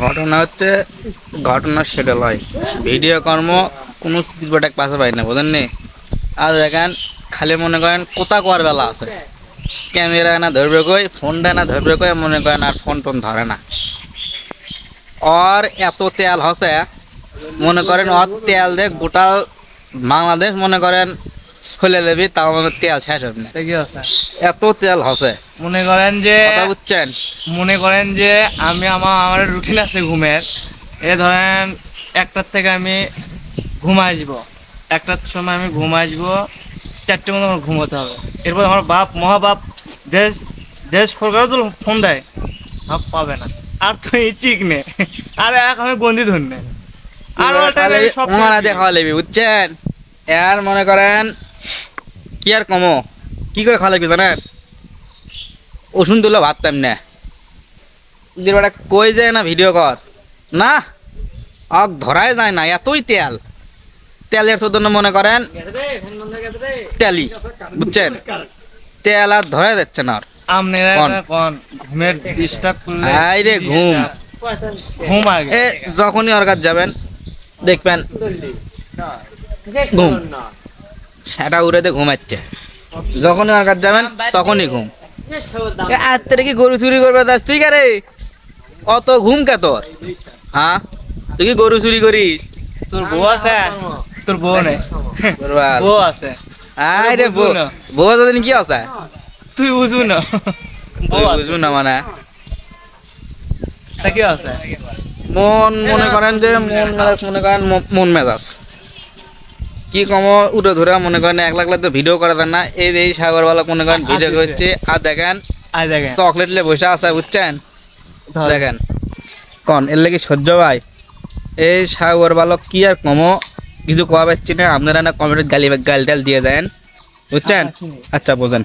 ঘটনা হচ্ছে ঘটনা সেটা লয় ভিডিও কর্ম কোনো প্রোডাক্ট পাশে পাই না বুঝেন নি। আর দেখেন খালি মনে করেন কোথা কোয়ার বেলা আছে, ক্যামেরা না ধরবে কই, ফোনটা না ধরবে কই, মনে করেন আর ফোন টোন ধরে না। আর এত তেল হসে মনে করেন ওর তেল দিয়ে গোটা বাংলাদেশ মনে করেন ফেলে দেবি, তাও মনে তেল শেষ হবে না, ঠিকই আছে। এত তেল হসে। মনে করেন যে কথা বুঝছেন? আমার রুটিন আছে ঘুমের। ধরেন 1টার থেকে আমি ঘুম আসবো, 1টার সময় আমি ঘুম আসবো, 4টে মতো আমার ঘুমোতে হবে। এরপর আমার মহাবাপ দেশ দেশ সরকারও তো ফোন দেয়, ভাব পাবে না আর তো ইচ্ছিক নে, আর এক আমি বন্দি ধরনে আর সব খাওয়া লেবি বুঝছেন। আর মনে করেন কি আর কমো, কি করে খাওয়া লাগবে জানেন? ওষুধ তুলে ভাবতাম না, দিনটা কই যায় না ভিডিও কর না, অক ধরাই যায় না, এতই তেল। তেলের জন্য মনে করেন তেলই, বুঝছেন, তেল আর ধরা যাচ্ছে না। ঘুমের ডিস্টার্ব করলে রে ঘুম ঘুম আগে যখনই ওর কাছে যাবেন দেখবেন ঘুম, সেটা উড়েতে ঘুমাচ্ছে। যখনই ওর কাছে যাবেন তখনই ঘুম। আজ থেকে কি গরু চুরি করবে যাস তুই? কে রে অত ঘুম কে তোর? হ্যাঁ তুই কি গরু চুরি করিস? তোর বউ আছে? তোর বউ নেই, বউ আছে। আরে বউ যদি কি আছে তুই বুঝু না, বুঝবো না মানে কি আছে মন মনে করেন যে মন মেজাজ, মনে করেন মন মেজাজ কি কম উঠে ধরে মনে করেন 1 লাখ লাখ তো ভিডিও করা যায় না। এই সাগরওয়ালা মনে করেন ভিডিও করছে আর দেখেন চকলেট লে বসে আছে বুঝছেন। দেখেন কন এর লেগে সহ্য ভাই, এই সাগর বালক কি আর কম কিছু কোয়া পাচ্ছি না। আপনারা না কমেন্টে গালি টাল দিয়ে দেন বুঝছেন। আচ্ছা বোঝেন।